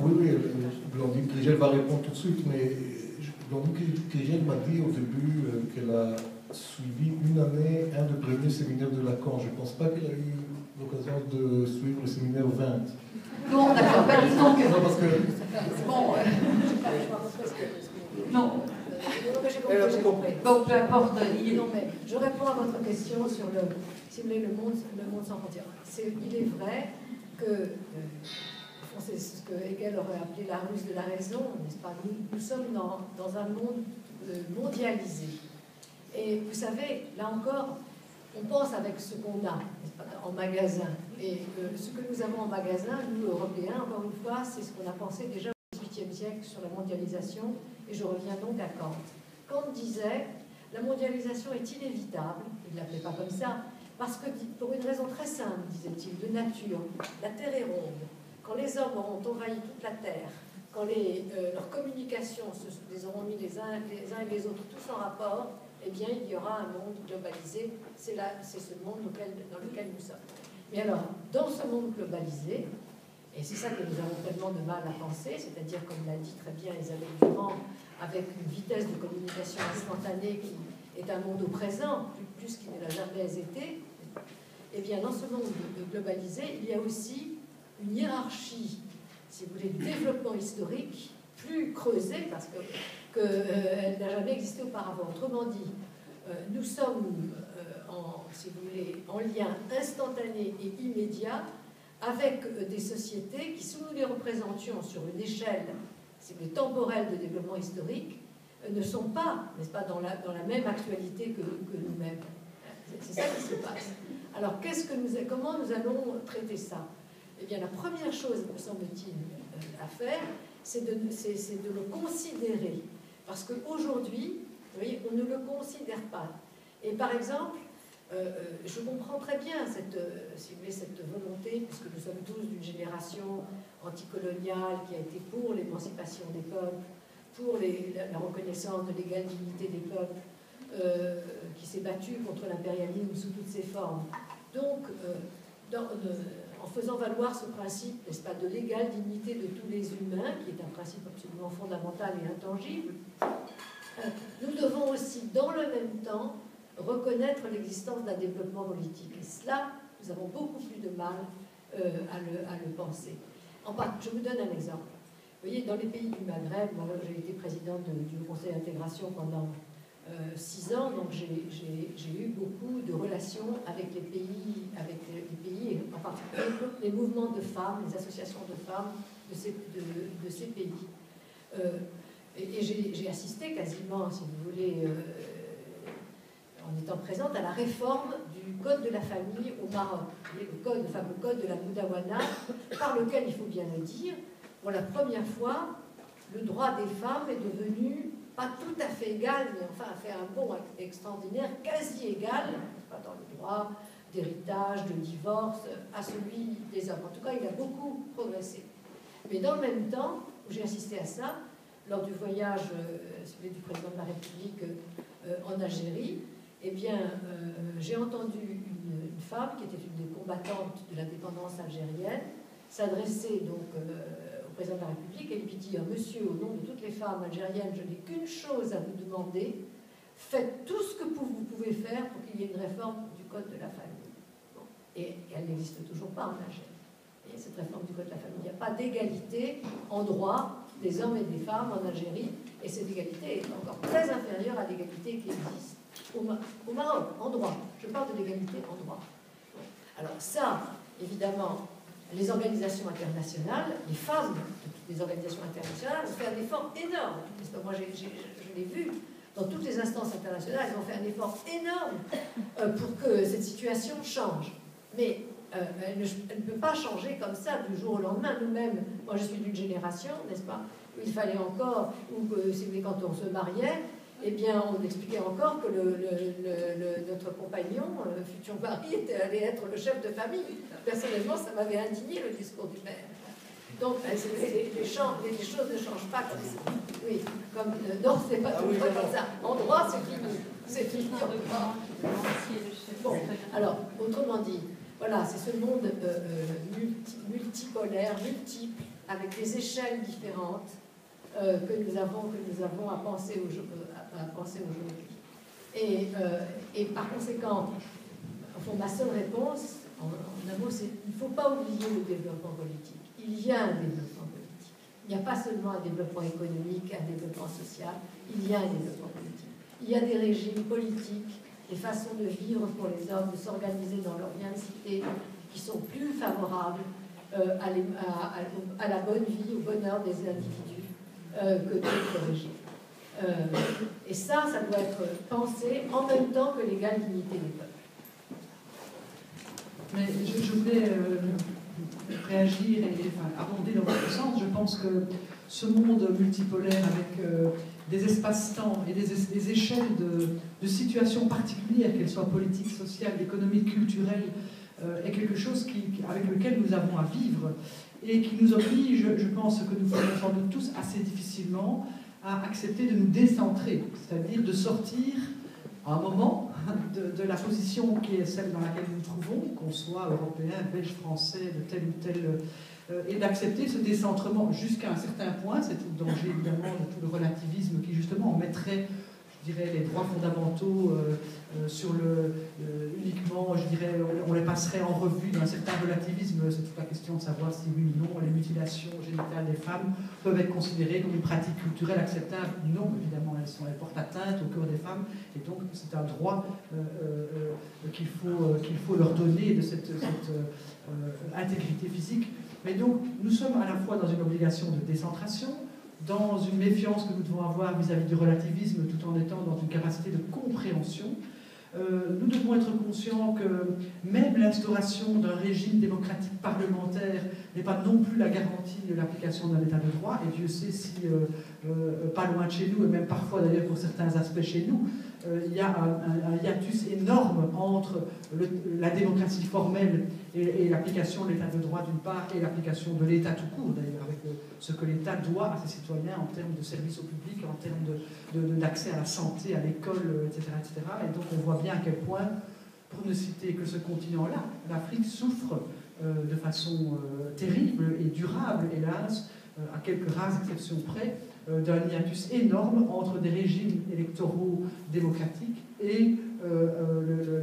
Oui, oui, Blandine Krigel va répondre tout de suite, mais Blandine Krigel m'a dit au début qu'elle a suivi une année un des premiers séminaires de Lacan. Je ne pense pas qu'elle a eu l'occasion de suivre le séminaire 20. Non, d'accord, pas disons que... Non, parce que... Bon, non. J'ai compris. Bon, peu importe. Non, mais je réponds à votre question sur le, si vous voulez, le monde sans frontières. Il est vrai que, c'est ce que Hegel aurait appelé la ruse de la raison, n'est-ce pas? Nous sommes dans un monde mondialisé. Et vous savez, là encore, on pense avec ce qu'on a, n'est-ce pas, en magasin. Et ce que nous avons en magasin, nous, Européens, encore une fois, c'est ce qu'on a pensé déjà au XVIIIe siècle sur la mondialisation. Et je reviens donc à Kant. Kant disait, la mondialisation est inévitable, il ne l'appelait pas comme ça, parce que pour une raison très simple, disait-il, de nature, la Terre est ronde. Quand les hommes auront envahi toute la Terre, quand leurs communications les auront mis les uns et les autres tous en rapport, eh bien, il y aura un monde globalisé. C'est ce monde dans lequel nous sommes. Mais alors, dans ce monde globalisé, et c'est ça que nous avons tellement de mal à penser, c'est-à-dire, comme l'a dit très bien Isabelle Durand, avec une vitesse de communication instantanée qui est un monde au présent, plus qu'il ne l'a jamais été, eh bien, dans ce monde globalisé, il y a aussi une hiérarchie, si vous voulez, du développement historique plus creusée, parce qu'elle n'a jamais existé auparavant. Autrement dit, nous sommes, si vous voulez, en lien instantané et immédiat avec des sociétés qui, si nous les représentions sur une échelle, si vous voulez, temporelle de développement historique, ne sont pas, n'est-ce pas, dans la même actualité que nous-mêmes. C'est ça qui se passe. Alors, comment nous allons traiter ça? Eh bien, la première chose, me semble-t-il, à faire, c'est de le considérer. Parce qu'aujourd'hui, vous voyez, on ne le considère pas. Et par exemple, je comprends très bien si vous voulez, cette volonté, puisque nous sommes tous d'une génération anticoloniale qui a été pour l'émancipation des peuples, pour la reconnaissance de l'égale dignité des peuples, qui s'est battue contre l'impérialisme sous toutes ses formes. Donc, en faisant valoir ce principe, n'est-ce pas, de l'égale dignité de tous les humains, qui est un principe absolument fondamental et intangible, nous devons aussi, dans le même temps, reconnaître l'existence d'un développement politique. Et cela, nous avons beaucoup plus de mal à le penser. Je vous donne un exemple. Vous voyez, dans les pays du Maghreb, moi j'ai été présidente du Conseil d'intégration pendant 6 ans, donc j'ai eu beaucoup de relations avec les pays, en particulier les mouvements de femmes, les associations de femmes de ces pays. Et j'ai assisté quasiment, si vous voulez, en étant présente à la réforme du code de la famille au Maroc. Le fameux code de la Moudawana, par lequel, il faut bien le dire, pour la première fois, le droit des femmes est devenu pas tout à fait égal, mais enfin a fait un bond extraordinaire, quasi égal, pas dans le droit d'héritage, de divorce, à celui des hommes. En tout cas, il a beaucoup progressé. Mais dans le même temps, j'ai assisté à ça, lors du voyage du président de la République en Algérie, eh bien, j'ai entendu une femme qui était une des combattantes de l'indépendance algérienne s'adresser donc au président de la République et lui dit: Monsieur, au nom de toutes les femmes algériennes, je n'ai qu'une chose à vous demander, faites tout ce que vous pouvez faire pour qu'il y ait une réforme du code de la famille. Bon. Et elle n'existe toujours pas en Algérie. Et cette réforme du code de la famille, il n'y a pas d'égalité en droit des hommes et des femmes en Algérie, et cette égalité est encore très inférieure à l'égalité qui existe au Maroc, en droit. Je parle de l'égalité en droit. Alors ça, évidemment, les organisations internationales, les femmes de toutes les organisations internationales ont fait un effort énorme. Moi, je l'ai vu dans toutes les instances internationales, elles ont fait un effort énorme pour que cette situation change. Mais elle ne peut pas changer comme ça du jour au lendemain. Nous-mêmes, moi je suis d'une génération, n'est-ce pas, où il fallait encore, si vous voulez, quand on se mariait, eh bien, on expliquait encore que notre compagnon, le futur mari, allait être le chef de famille. Personnellement, ça m'avait indigné, le discours du père. Donc, les choses ne changent pas comme ça. Oui, comme... non, c'est pas tout comme ça. En droit, c'est fini. C'est fini en droit. Bon, alors, autrement dit, voilà, c'est ce monde multipolaire, multiple, avec des échelles différentes que nous avons à penser aujourd'hui. Et par conséquent, enfin, ma seule réponse, en un mot, c'est qu'il ne faut pas oublier le développement politique. Il y a un développement politique. Il n'y a pas seulement un développement économique, un développement social, il y a un développement politique. Il y a des régimes politiques, des façons de vivre pour les hommes, de s'organiser dans leur bien de cité, qui sont plus favorables à la bonne vie, au bonheur des individus que d'autres régimes. Et ça doit être pensé en même temps que l'égale dignité des peuples. Mais je voulais réagir et abonder dans votre sens. Je pense que ce monde multipolaire avec des espaces-temps et des échelles de situations particulières, qu'elles soient politiques, sociales, économiques, culturelles, est quelque chose avec lequel nous avons à vivre et qui nous oblige, je pense que nous faisons sans doute tous assez difficilement, à accepter de nous décentrer, c'est-à-dire de sortir à un moment de la position qui est celle dans laquelle nous nous trouvons, qu'on soit européen, belge, français, de tel ou tel, et d'accepter ce décentrement jusqu'à un certain point. C'est tout le danger évidemment de tout le relativisme qui justement mettrait, je dirais, les droits fondamentaux sur uniquement, je dirais, on les passerait en revue d'un certain relativisme. C'est toute la question de savoir si oui ou non les mutilations génitales des femmes peuvent être considérées comme une pratique culturelle acceptable. Non, évidemment, elles portent atteinte au corps des femmes, et donc c'est un droit qu'il faut leur donner de cette intégrité physique. Mais donc, nous sommes à la fois dans une obligation de décentration, dans une méfiance que nous devons avoir vis-à-vis du relativisme, tout en étant dans une capacité de compréhension. Nous devons être conscients que même l'instauration d'un régime démocratique parlementaire n'est pas non plus la garantie de l'application d'un état de droit, et Dieu sait si, pas loin de chez nous, et même parfois d'ailleurs pour certains aspects chez nous, il y a un hiatus énorme entre la démocratie formelle et l'application de l'état de droit d'une part, et l'application de l'état tout court d'ailleurs, avec ce que l'État doit à ses citoyens en termes de services au public, en termes d'accès à la santé, à l'école, etc., etc. Et donc on voit bien à quel point, pour ne citer que ce continent-là, l'Afrique souffre de façon terrible et durable, hélas, à quelques rares exceptions près, d'un hiatus énorme entre des régimes électoraux démocratiques et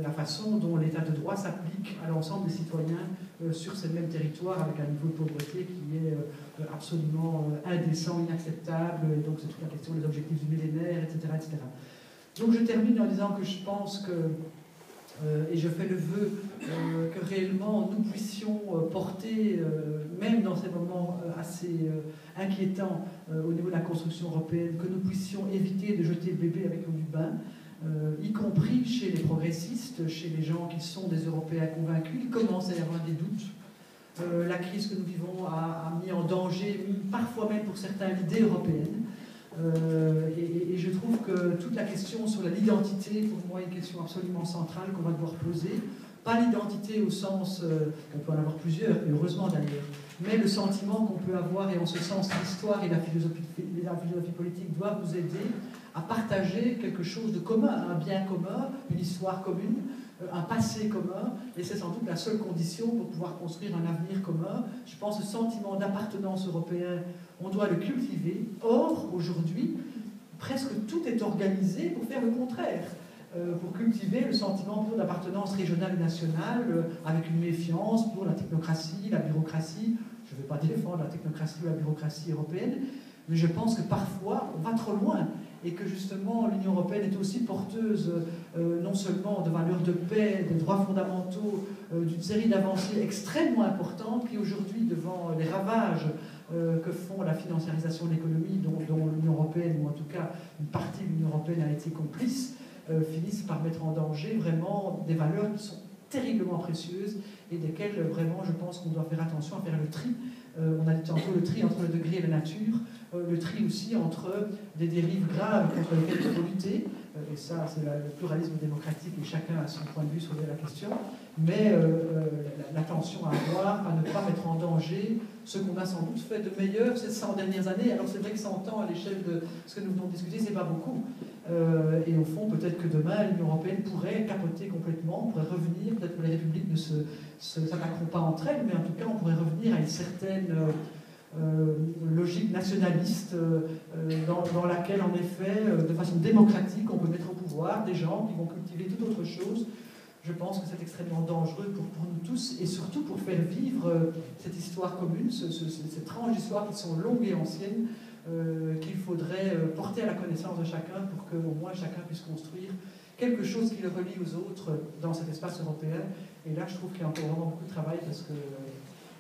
la façon dont l'état de droit s'applique à l'ensemble des citoyens sur ces mêmes territoires, avec un niveau de pauvreté qui est absolument indécent, inacceptable. Et donc c'est toute la question des objectifs du millénaire, etc., etc. Donc je termine en disant que je pense que, et je fais le vœu, que réellement nous puissions porter, même dans ces moments assez inquiétants au niveau de la construction européenne, que nous puissions éviter de jeter le bébé avec l'eau du bain, y compris chez les progressistes, chez les gens qui sont des Européens convaincus. Il commence à y avoir des doutes. La crise que nous vivons a mis en danger, parfois même pour certains, l'idée européenne. Et je trouve que toute la question sur l'identité, pour moi, est une question absolument centrale qu'on va devoir poser. Pas l'identité au sens, on peut en avoir plusieurs, et heureusement d'ailleurs, mais le sentiment qu'on peut avoir, et en ce sens l'histoire et la philosophie politique doivent nous aider à partager quelque chose de commun, un bien commun, une histoire commune, un passé commun, et c'est sans doute la seule condition pour pouvoir construire un avenir commun. Je pense que ce sentiment d'appartenance européen, on doit le cultiver. Or, aujourd'hui, presque tout est organisé pour faire le contraire, pour cultiver le sentiment d'appartenance régionale et nationale, avec une méfiance pour la technocratie, la bureaucratie. Je ne vais pas défendre la technocratie ou la bureaucratie européenne, mais je pense que parfois on va trop loin, et que justement l'Union européenne est aussi porteuse non seulement de valeurs de paix, des droits fondamentaux, d'une série d'avancées extrêmement importantes qui aujourd'hui, devant les ravages que font la financiarisation de l'économie dont l'Union européenne, ou en tout cas une partie de l'Union européenne a été complice, finissent par mettre en danger vraiment des valeurs qui sont terriblement précieuses et desquelles vraiment je pense qu'on doit faire attention à faire le tri. On a dit tantôt le tri entre le degré et la nature, le tri aussi entre des dérives graves contre lesquelles il faut lutter, et ça c'est le pluralisme démocratique et chacun a son point de vue sur la question, mais l'attention à avoir, à ne pas mettre en danger ce qu'on a sans doute fait de meilleur ces 100 dernières années. Alors c'est vrai que 100 ans à l'échelle de ce que nous venons de discuter, c'est pas beaucoup. Et au fond, peut-être que demain, l'Union européenne pourrait capoter complètement, pourrait revenir, peut-être que les républiques ne s'attaqueront pas entre elles, mais en tout cas, on pourrait revenir à une certaine logique nationaliste dans laquelle, en effet, de façon démocratique, on peut mettre au pouvoir des gens qui vont cultiver toute autre chose. Je pense que c'est extrêmement dangereux pour nous tous, et surtout pour faire vivre cette histoire commune, ces tranches d'histoire qui sont longues et anciennes, qu'il faudrait porter à la connaissance de chacun pour qu'au moins chacun puisse construire quelque chose qui le relie aux autres dans cet espace européen. Et là, je trouve qu'il y a encore vraiment beaucoup de travail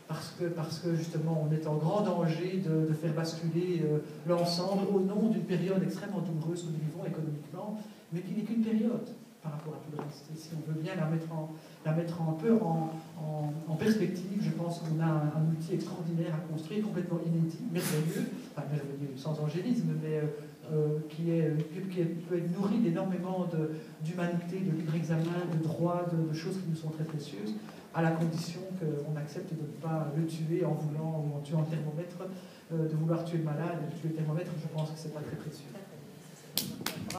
parce que justement, on est en grand danger de faire basculer l'ensemble au nom d'une période extrêmement douloureuse que nous vivons économiquement, mais qui n'est qu'une période par rapport à tout le reste. Et si on veut bien la mettre un peu en perspective, je pense qu'on a un outil extraordinaire à construire, complètement inédit, merveilleux, enfin merveilleux sans angélisme, mais qui peut être nourri d'énormément d'humanité, de libre examen, de droits, de choses qui nous sont très précieuses, à la condition qu'on accepte de ne pas le tuer en voulant, ou en tuant le thermomètre, de vouloir tuer le malade, et de tuer le thermomètre. Je pense que ce n'est pas très précieux.